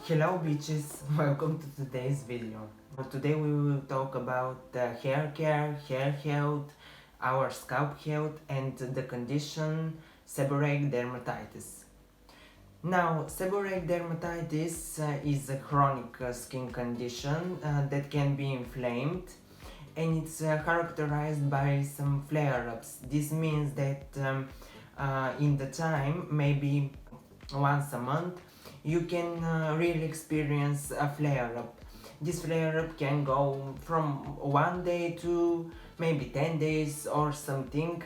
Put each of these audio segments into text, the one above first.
Hello bitches, welcome to today's video. Today we will talk about hair care, hair health, our scalp health and the condition seborrheic dermatitis. Now, seborrheic dermatitis is a chronic skin condition that can be inflamed, and it's characterized by some flare-ups. This means that in the time, maybe once a month, you can really experience a flare-up. This flare-up can go from one day to maybe 10 days or something.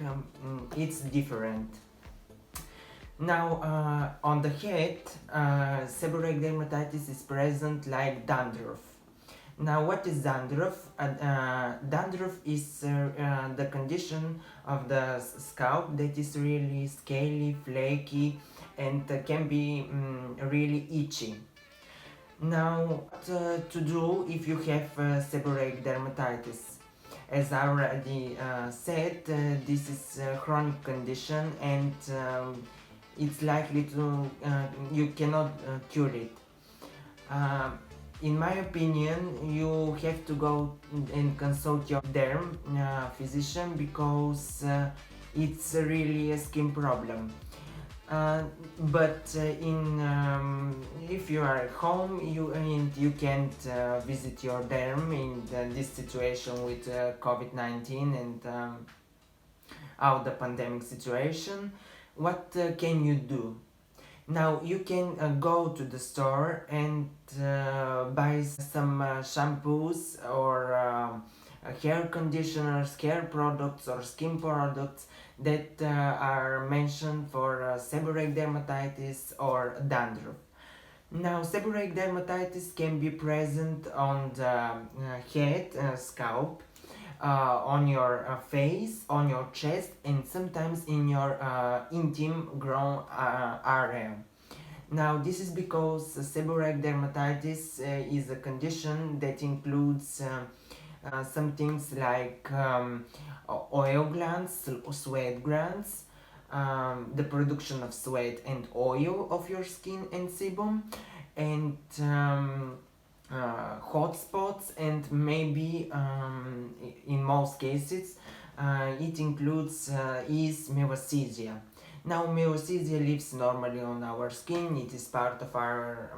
It's different. Now, on the head, seborrheic dermatitis is present like dandruff. Now, what is dandruff? Dandruff is the condition of the scalp that is really scaly, flaky, and can be really itchy. Now, what to do if you have seborrheic dermatitis? As I already said, this is a chronic condition, and it's likely to you cannot cure it. In my opinion, you have to go and consult your derm physician because it's really a skin problem. But if you are at home, you can't visit your derm in this situation with COVID-19 and the pandemic situation. What can you do? Now you can go to the store and buy some shampoos or hair conditioners, hair products or skin products that are mentioned for seborrheic dermatitis or dandruff. Now, seborrheic dermatitis can be present on the head, scalp, on your face, on your chest, and sometimes in your intim groin area. Now, this is because seborrheic dermatitis is a condition that includes some things like oil glands, sweat glands, the production of sweat and oil of your skin and sebum, and hot spots, and maybe in most cases it includes is melasthesia. Now, melasthesia lives normally on our skin. It is part of our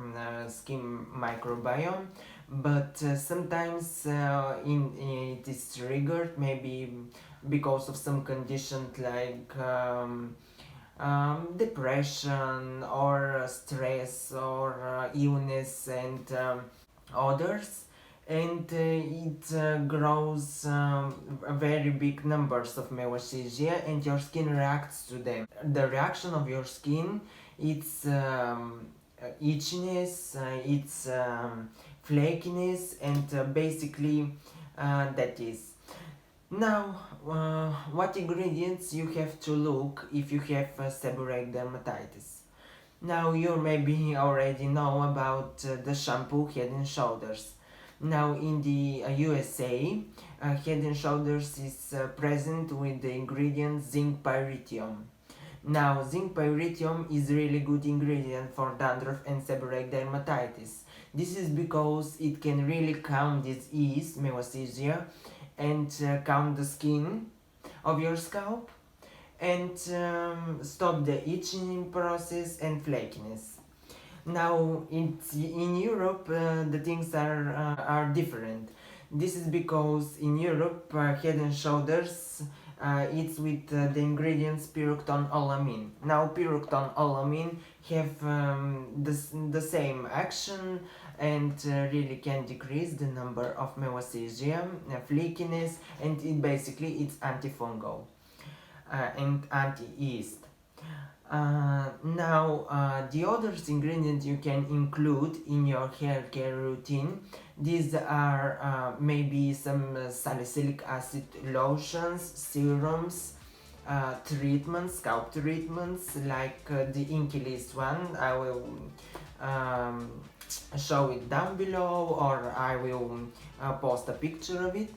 skin microbiome, but sometimes it is triggered maybe because of some conditions like depression or stress or illness and others, and it grows very big numbers of melasthesia, and your skin reacts to them. The reaction of your skin, it's itchiness, it's flakiness, and basically that is. Now, what ingredients you have to look if you have seborrheic dermatitis? Now, you maybe already know about the shampoo Head and Shoulders. Now, in the USA, Head and Shoulders is present with the ingredient zinc pyrithium. Now, zinc pyrithium is a really good ingredient for dandruff and seborrheic dermatitis. This is because it can really calm disease, melasthesia, and calm the skin of your scalp, and stop the itching process and flakiness. Now, in Europe, the things are different. This is because in Europe, Head and Shoulders, it's with the ingredients pyroxetanolamine. Now, pyroxetanolamine have the same action and really can decrease the number of melasthesia, flakiness, and it's antifungal and anti-yeast. Now, the other ingredients you can include in your hair care routine, these are maybe some salicylic acid lotions, serums, treatments, scalp treatments, like the Inky List one. I will show it down below, or I will post a picture of it,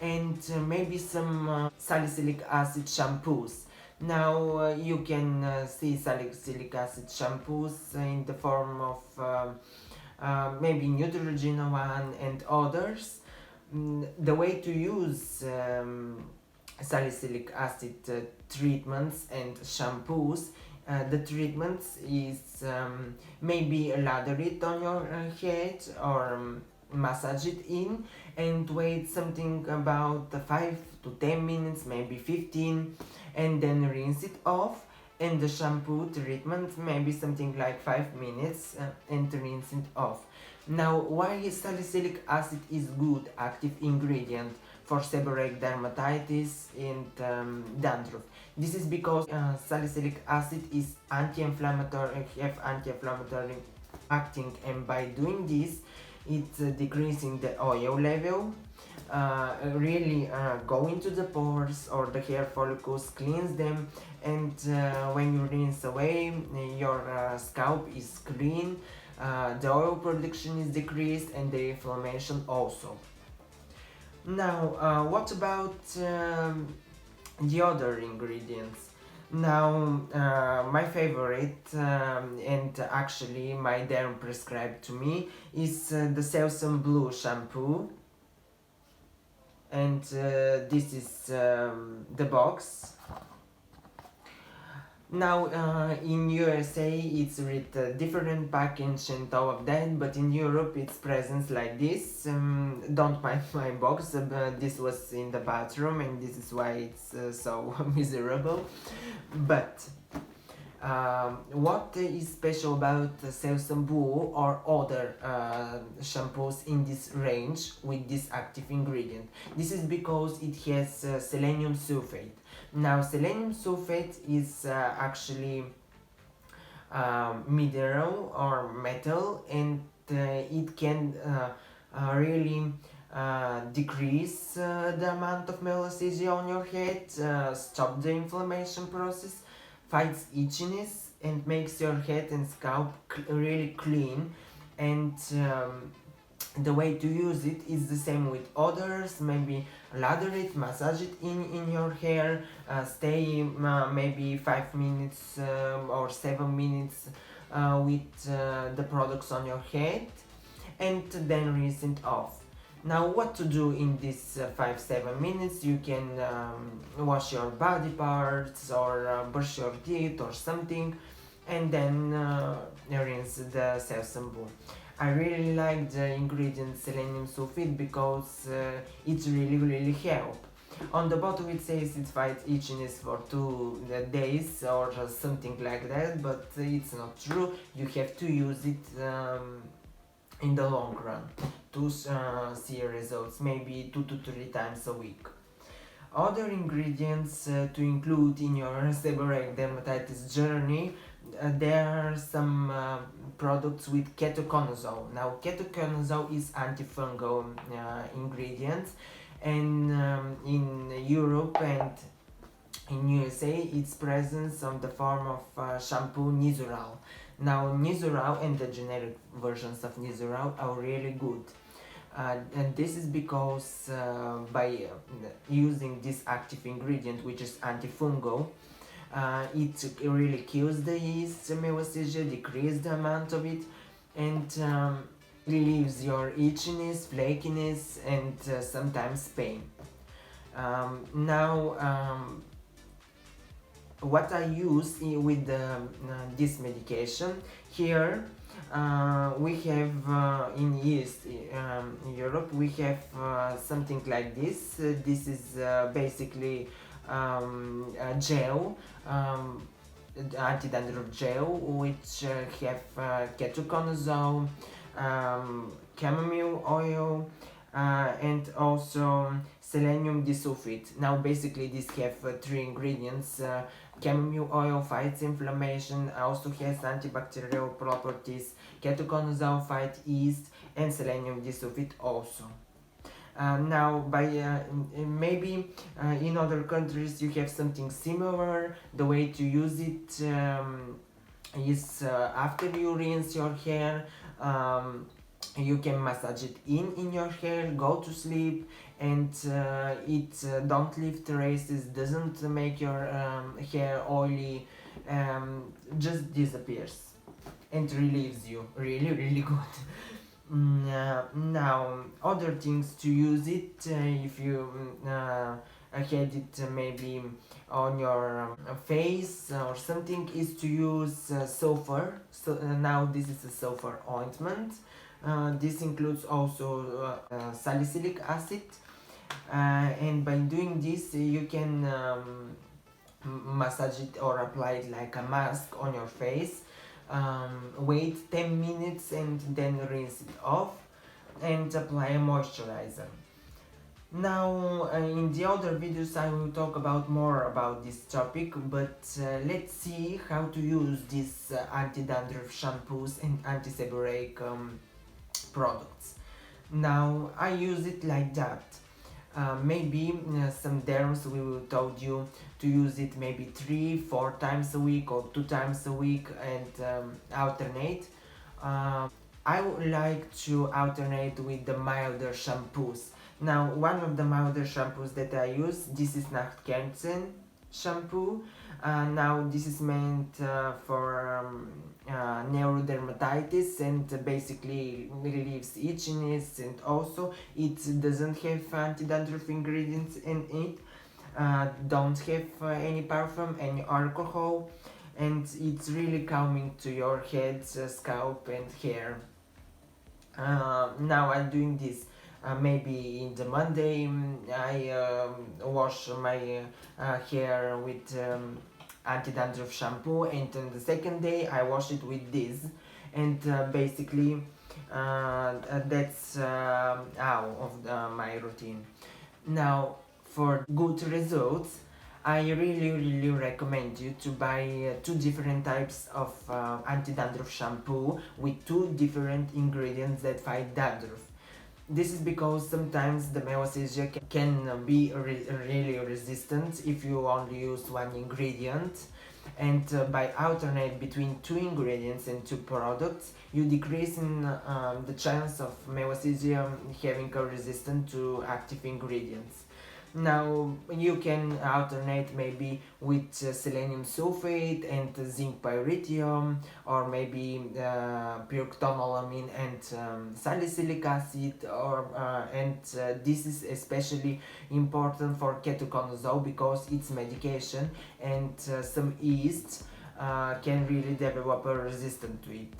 and maybe some salicylic acid shampoos. Now you can see salicylic acid shampoos in the form of maybe Neutrogena one and others. The way to use salicylic acid treatments and shampoos. The treatments is maybe lather it on your head or massage it in and wait something about 5 to 10 minutes, maybe 15, and then rinse it off. And the shampoo treatment maybe something like 5 minutes and rinse it off. Now, why salicylic acid is good active ingredient for seborrheic dermatitis and dandruff? This is because salicylic acid is anti-inflammatory, have anti-inflammatory acting, and by doing this, it's decreasing the oil level, really go into the pores or the hair follicles, cleanse them, and when you rinse away, your scalp is clean, the oil production is decreased, and the inflammation also. Now, what about the other ingredients? Now, my favorite and actually my derm prescribed to me is the Selsun Blue shampoo, and this is the box. Now, in USA it's with different package and all of that, but in Europe it's presents like this. Don't mind my box, this was in the bathroom and this is why it's so miserable. But what is special about Selsun Blue or other shampoos in this range with this active ingredient? This is because it has selenium sulfate. Now, selenium sulfate is actually mineral or metal, and it can really decrease the amount of melasthesia on your head, stop the inflammation process, fights itchiness, and makes your head and scalp really clean. And the way to use it is the same with others. Maybe lather it, massage it in your hair, stay maybe 5 minutes or 7 minutes with the products on your head, and then rinse it off. Now, what to do in these 5-7 minutes? You can wash your body parts or brush your teeth or something, and then rinse the Selsun Blue. I really like the ingredient selenium sulfate because it really help. On the bottle it says it fights itchiness for 2 days or something like that, but it's not true. You have to use it in the long run to see results, maybe 2 to 3 times a week. Other ingredients to include in your seborrheic dermatitis journey, there are some products with ketoconazole. Now, ketoconazole is antifungal ingredient, and in Europe and in USA it's present on the form of shampoo Nizoral. Now, Nizoral and the generic versions of Nizoral are really good. And this is because by using this active ingredient, which is antifungal, it really kills the yeast melasthesia, decreases the amount of it, and relieves your itchiness, flakiness, and sometimes pain. Now, what I use with this medication here, we have in East in Europe we have something like this. This is basically a gel, anti-dandruff gel, which have ketoconazole, chamomile oil, and also selenium disulfide. Now, basically, these have 3 ingredients. Chamomile oil fights inflammation, also has antibacterial properties. Ketoconazole fights yeast, and selenium disulfide also. Now, by maybe in other countries you have something similar. The way to use it is after you rinse your hair, you can massage it in your hair, go to sleep, and it don't leave traces, doesn't make your hair oily, just disappears. and relieves you really good. Now other things to use it, if you had it maybe on your face or something, is to use sulfur. So now this is a sulfur ointment. This includes also salicylic acid, and by doing this you can massage it or apply it like a mask on your face. Wait 10 minutes and then rinse it off and apply a moisturizer. Now in the other videos I will talk about more about this topic, but let's see how to use these anti-dandruff shampoos and anti-seborrheic products. Now I use it like that. Maybe some derms will told you to use it maybe 3-4 times a week or 2 times a week and alternate. I would like to alternate with the milder shampoos. Now one of the milder shampoos that I use, this is condtion shampoo. Now this is meant for neurodermatitis and basically relieves itchiness, and also it doesn't have anti-dandruff ingredients in it, don't have any perfume, any alcohol, and it's really calming to your head, scalp and hair. Now I'm doing this maybe in the Monday. I wash my hair with anti-dandruff shampoo, and on the second day I wash it with this, and basically that's out of my routine. Now for good results, I really recommend you to buy 2 different types of anti-dandruff shampoo with 2 different ingredients that fight dandruff. This is because sometimes the melassesia can be really resistant if you only use one ingredient, and by alternate between 2 ingredients and 2 products, you decrease in the chance of melassesia having a resistance to active ingredients. Now you can alternate maybe with selenium sulfate and zinc pyrithium, or maybe pyridoxalamine and salicylic acid, or and this is especially important for ketoconazole because it's medication, and some yeasts can really develop a resistance to it.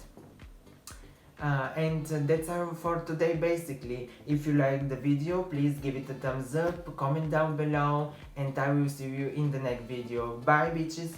And that's all for today basically. If you like the video, please give it a thumbs up, comment down below, and I will see you in the next video. Bye bitches!